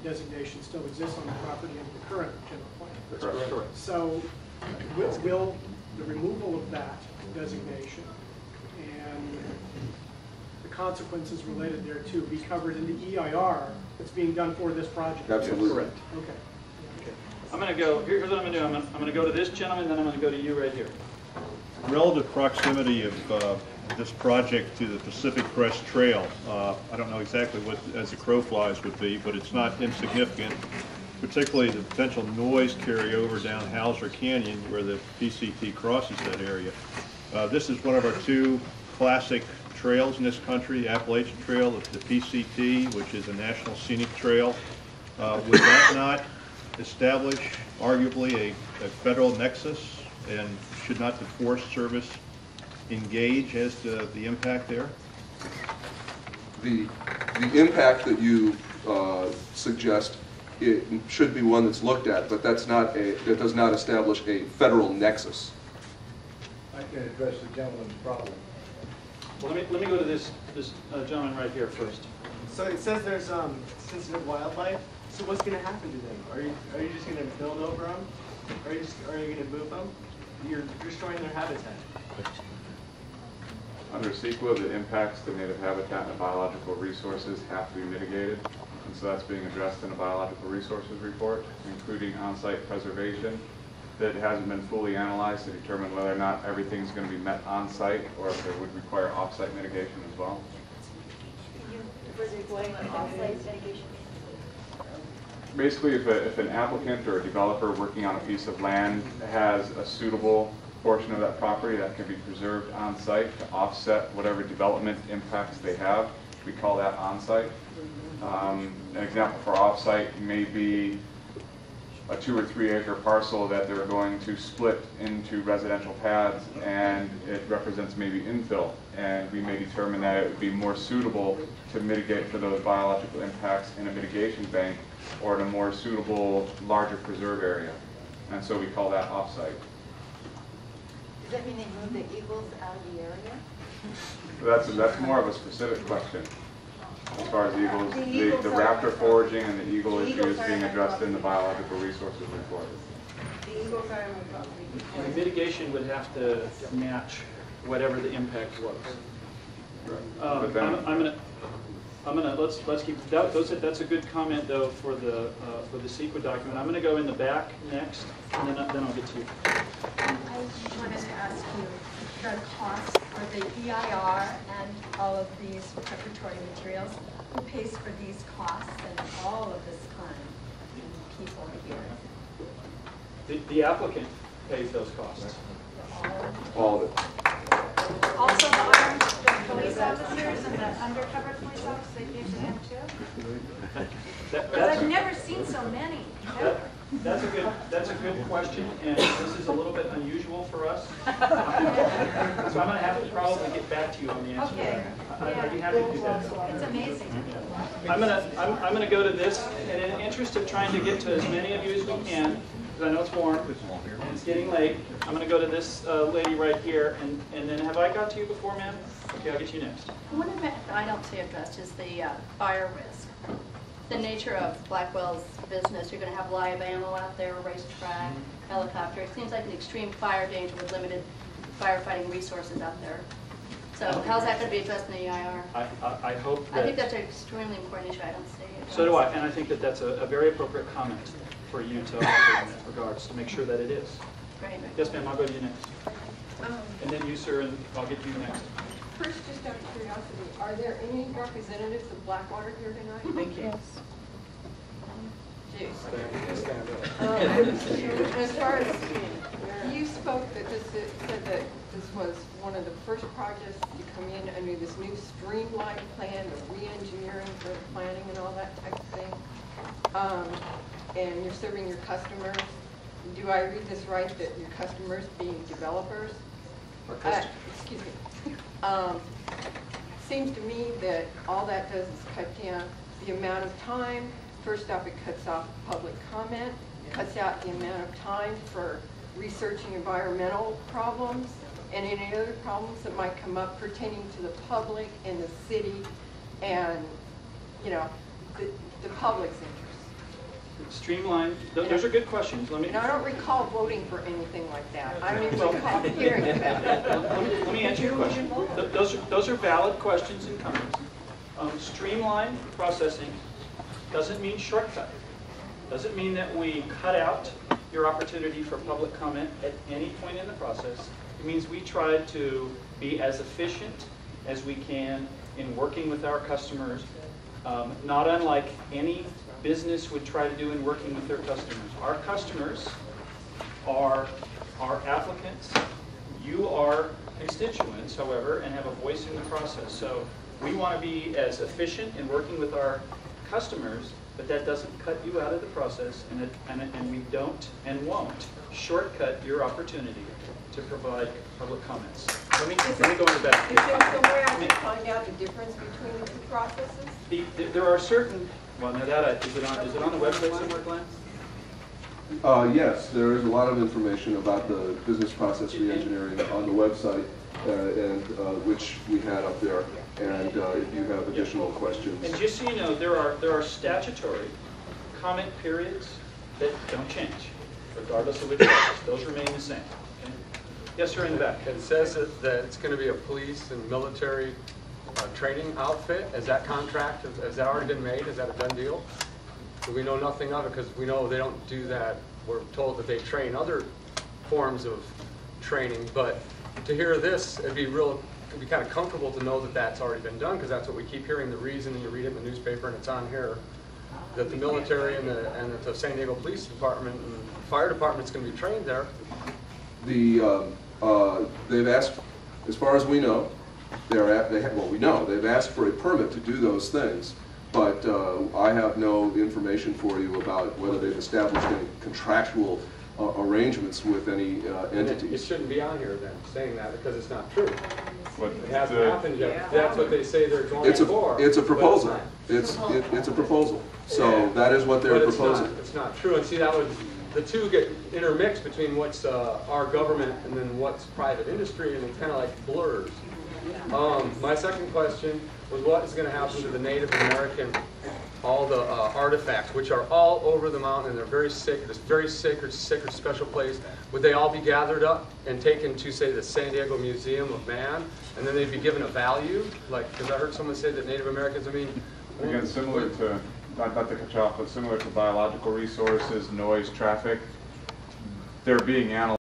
designation still exists on the property under the current general plan. That's correct. So will the removal of that designation and the consequences related thereto be covered in the EIR that's being done for this project? Absolutely. Correct. Okay. I'm going to go, here's what I'm going to do. I'm going to go to this gentleman, then I'm going to go to you right here. Relative proximity of this project to the Pacific Crest Trail. I don't know exactly what as the crow flies would be, but it's not insignificant, particularly the potential noise carryover down Hauser Canyon where the PCT crosses that area. This is one of our two classic trails in this country, the Appalachian Trail, the PCT, which is a national scenic trail. Would that not establish arguably a federal nexus, and should not the Forest Service engage as to the impact there? The impact that you suggest, it should be one that's looked at, but that does not establish a federal nexus. I can address the gentleman's problem. Well, let me go to this gentleman right here first. So it says there's sensitive wildlife. So what's going to happen to them? Are you just going to build over them? Are you going to move them? You're destroying their habitat. Under CEQA, the impacts to native habitat and biological resources have to be mitigated, and so that's being addressed in a biological resources report, including on-site preservation. That hasn't been fully analyzed to determine whether or not everything's going to be met on-site or if it would require off-site mitigation as well. Basically, if an applicant or a developer working on a piece of land has a suitable portion of that property that can be preserved on-site to offset whatever development impacts they have, we call that on-site. An example for off-site may be a 2 or 3 acre parcel that they're going to split into residential pads, and it represents maybe infill, and we may determine that it would be more suitable to mitigate for those biological impacts in a mitigation bank or in a more suitable larger preserve area, and so we call that off-site. Does that mean they move the eagles out of the area? That's more of a specific question. As far as eagles, the raptor foraging and the eagle issue is being addressed in the biological resources report. The eagles are on the property. The mitigation would have to match whatever the impact was. Let's keep that. That's a good comment though for the CEQA document. I'm going to go in the back next, and then I'll get to you. I wanted to ask you the cost for the EIR and all of these preparatory materials. Who pays for these costs and all of this time and people here? The applicant pays those costs. All of it. Also, the police officers and the undercover police officers, they pay for them too? Because I've never seen so many. That's a good question, and this is a little bit unusual for us. So I'm going to have to probably get back to you on the answer. Okay. I'd be happy to do that. It's amazing. I'm going to go to this, and in the interest of trying to get to as many of you as we can, because I know it's warm and it's getting late, I'm going to go to this lady right here, and then have I got to you before, ma'am? Okay, I'll get you next. One event I don't see addressed is the fire risk. The nature of Blackwell's business, you're going to have live ammo out there, racetrack, helicopter. It seems like an extreme fire danger with limited firefighting resources out there. So how's that going to be addressed in the EIR? I hope that... I think that's an extremely important issue. I don't see it. So do I, and I think that that's a very appropriate comment for you to offer in that regards, to make sure that it is. Great. Yes, ma'am, I'll go to you next. And then you, sir, and I'll get to you next. First, just out of curiosity, are there any representatives of Blackwater here tonight? Thank you. As far as you spoke, that said that this was one of the first projects to come in under this new streamlined plan, the re-engineering for the planning and all that type of thing, and you're serving your customers. Do I read this right, that your customers being developers? Excuse me. Seems to me that all that does is cut down the amount of time. First off, it cuts off public comment, cuts out the amount of time for researching environmental problems and any other problems that might come up pertaining to the public and the city and, you know, the public's interest. Streamline, those are good questions. Let me. And I don't recall voting for anything like that. I don't even recall hearing that. Let me answer your question. Those are valid questions and comments. Streamline processing doesn't mean shortcut. Doesn't mean that we cut out your opportunity for public comment at any point in the process. It means we try to be as efficient as we can in working with our customers, not unlike any business would try to do in working with their customers. Our customers are applicants. You are constituents, however, and have a voice in the process. So we want to be as efficient in working with our customers, but that doesn't cut you out of the process, and we don't and won't shortcut your opportunity to provide public comments. Let me go in the back. Is there some way I can find out the difference between the two processes? There are certain, well, now that, is it on the website somewhere, Glenn? Yes, there is a lot of information about the business process reengineering on the website, which we had up there. And if you have additional questions. And just so you know, there are statutory comment periods that don't change, regardless of which process. Those remain the same. Okay? Yes, sir, in the back. It says that it's going to be a police and military training outfit. Is that contract, has that already been made? Is that a done deal? We know nothing of it because we know they don't do that. We're told that they train other forms of training, but to hear this, it'd be kind of comfortable to know that that's already been done, because that's what we keep hearing. The reason, and you read it in the newspaper and it's on here, that the military and the San Diego Police Department and Fire Department's going to be trained there. They've asked, as far as we know, they've asked for a permit to do those things, but I have no information for you about whether they've established any contractual arrangements with any entities. It shouldn't be on here then, saying that, because it's not true. But it hasn't happened yet. That's what they say they're going for. It's a proposal. It's a proposal. So that is what they're proposing. It's not true. And see, the two get intermixed between what's our government and then what's private industry, and it kind of like blurs. My second question was, what is going to happen to the Native American, all the artifacts, which are all over the mountain, and they're very sacred, this very sacred, special place. Would they all be gathered up and taken to, say, the San Diego Museum of Man, and then they'd be given a value? Like, because I heard someone say that Native Americans, Again, similar to, not to cut you off, but similar to biological resources, noise, traffic, they're being analyzed.